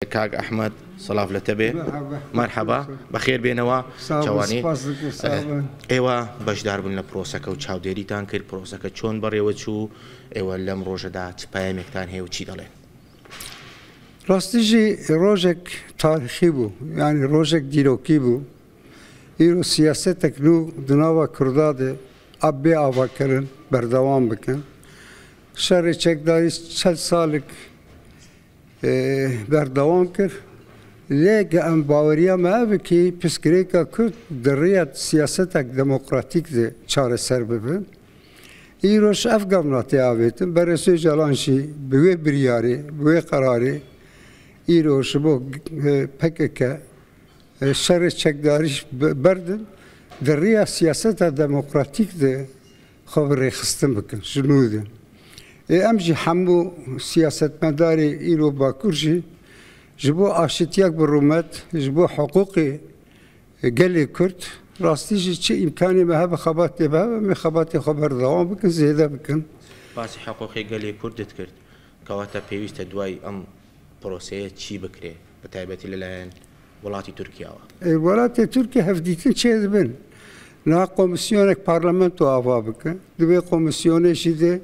كاك أحمد صلاف لتبي مرحبا بخير بينوا جواني ايوا بشدار بن لبروسكا وچاو ديريتان كير بروسكا چون بريو چو ايوا لم روجدا چپايمكتان هيو چي دالين راستيجي روجك تاريخي بو يعني روجك ديروكي بو ايرو سياستك نو دناوا كرداده ابي آواكرن بردوام بكن شر چکداری 40 سالك بردوام کر لیکن ام باوریا ما کی پسکریکا کرد دریات سیاستک دموکراتیک ده چاره سر ببین ایروش افغاناتی آویتن برای جلانشی به بریاری به قراری ایروش با پکک شر چکداریش بردن دریات سیاست دموکراتیک ده خبری خستم بکن شنودن امجی همو سیاست مداری ایرو باکورجی جبو آشتیاک برومت جبو حقوقی گلی کرد راستیجی چه امکانی به خباتی به می خباتی خبر دوام بکن زیاده بکن. باسی حقوقی گلی کردت کرد کواتا پیوست دوای ام پروسه چی بکره بتایبتی للاین ولاتی ترکیه و. ولاتی ترکیه هفدیتن چه دبن؟ نه کمیسیونک پارلمانتو آوا بکن دوی کمیسیونشی ده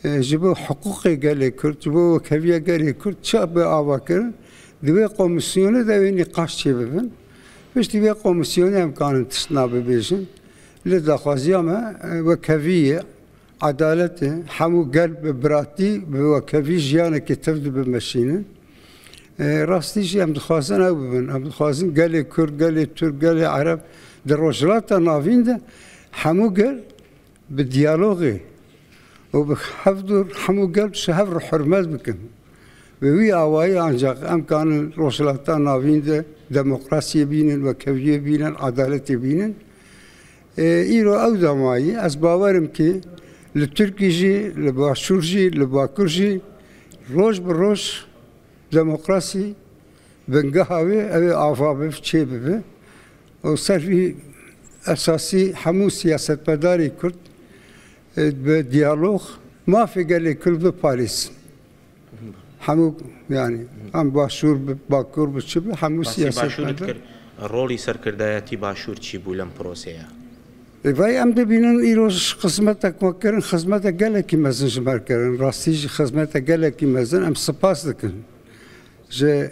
جبو حقوقي قال كرد جبو كفيه قال كرد شاب آواكر دوي قومسيونه دوي نقاش شبابن باش دوي قومسيونه هم كانت تصناب بيجن لدخوازيا ما وكفيه عدالته حمو قلب براتي وكفيه جيانا كتفد بمشينه راستي شي هم دخوازن او ببن هم دخوازن قال كرد قال ترك قال عرب در رجلات نافين ده حمو قال بالديالوغي وبحفظوا حمو قلب شهر حرمات بكن وي آوائي أنجاق أم كان روشلاتان نافين ده ديمقراطية بينن وكفية بينن عدالة بينن إيرو أو دمائي أسبابارم كي لتركي جي لباشور جي لباكور جي روش بروش ديمقراطي بنقهاوي أو آفابه في تشيبه وصرفي أساسي حمو سياسة مداري كرد بديالوغ ما في قال لي كل بباريس حمو يعني ام باشور باكور بتشبه حمو سياسه باشور رولي سركرداياتي باشور تشي بولم بروسيا فاي ام دبينن ايروش خدمتك مكرن خدمتك قال لك مازن جمركرن راستيج خدمتك قال لك مازن ام سباس دكن جه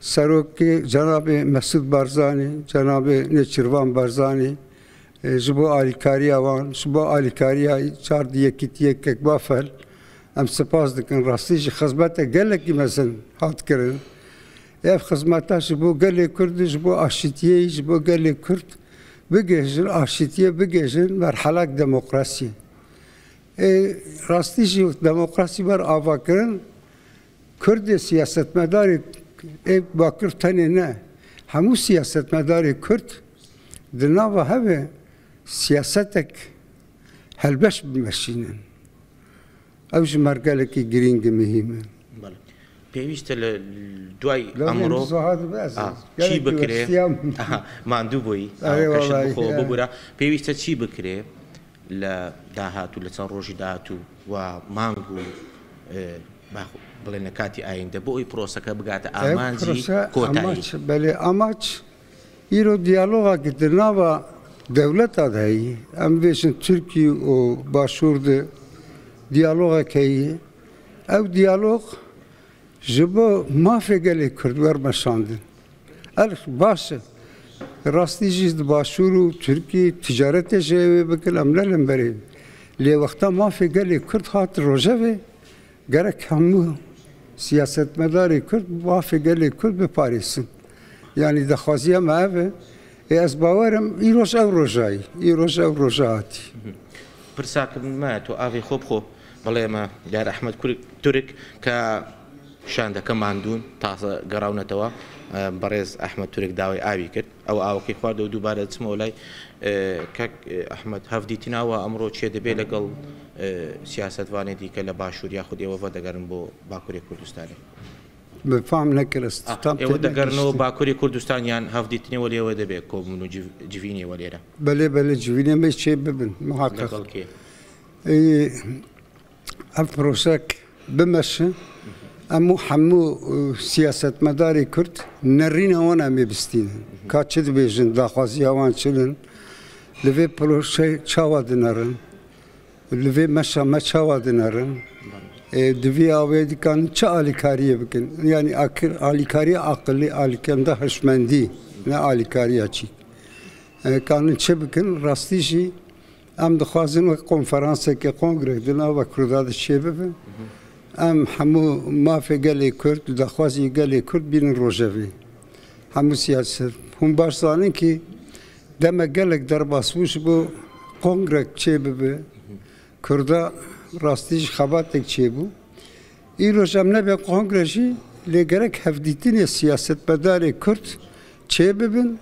سروكي جناب مسعود بارزاني جناب نچروان بارزاني جبو آلیکاریا وان جبو آلیکاریا چار دیه کتیه که بافل ام سپاس دکن راستیش خدمت گله کی مثلا هات کردن اف خدمتا جبو گله کرد جبو آشتیه جبو گله کرد بگیجن آشتیه بگیجن مرحله دموکراسی راستیش دموکراسی بر آوا کردن کرد سیاست مداری باکر تنه نه همو سیاست مداری کرد دنوا هوا سياستك هلبش بمشينن اوج مرقلك جرينج مهمه بيويست دواي امرو شي بكري ما عنده بوي كشف بخو ببرا بيويست شي بكري لا داهاتو لتنروجي داهاتو ومانغو باخو بلنكاتي اين دبوي بروسكا بقات امانجي كوتاي بله اماç ايرو ديالوغا قدرناوا devlet adayı, em beşin Türkiye o başvurdu diyaloğa keyi, ev diyalog jibo mafegeli Kürtler meşandın. El baş rastijiz başvuru Türkiye ticaret eşeği bekil emlerim beri. Le vakta mafegeli Kürt hat rojeve gerek hamu siyaset medari Kürt mafegeli Kürt be Paris'in. Yani de xaziye meve از باورم ایروش او روزایی ایروش او روزاتی. پرساک ما تو آوی خوب بله ما دار احمد ترک که شانده کماندون تازه گراونه توا برز احمد ترک داوی آوی کرد او کی خورد و دوباره اسم ولای که احمد هفدیتنا و امرو چه دبی لگل سیاست وانی دی که لباشور یا خودی و ودگرن بو باکوری کردستانی. بفهم نکرست. اود دگرنو باکوری کردستانیان هفدیتنی ولی اود به کومنو جوینی ولیره. بله جوینی میشه چه ببین محقق. افروسک بمشه امو حمو سیاست مداری کرد نرین وانا می بستینن کاچد بیجن داخوازی آوان چلن لوی پروشه چاوا دنارن لوی مشا ما چاوا دنارن دوی آویدی کان چه آلیکاریه بکن یعنی آلیکاری عقلی آلیکاری ده هشمندی نه آلیکاری چی کانون چه بکن راستیشی ام دخوازن و کنفرانسه که کنگره دنا و کرداد چه ببین ام همو مافی گلی کرد دخوازی گلی کرد بین روجوی همو سیاست هم باشدانن که دم گلک در باسوش بو کنگره چه ببین کرده راستیش خبرتک چه بو این روزم نبی کنگرهشی لگرک هفدیتین سیاست بداری کرد چه ببین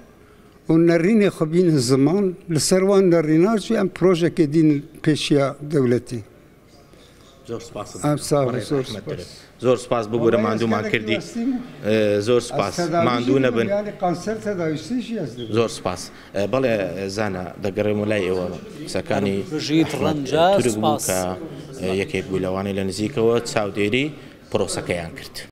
و نرین خبین زمان لسروان نریناش ام پروژه که دین پیشیا دولتی. زور سپاس ببوره ماندومان کردی زور سپاس ماندو نبن زور سپاس بله زانا دقرم لای و سکانی تورک بوکا یکی بولوانی لنزیک و تساودیری پروسه کیان کرد.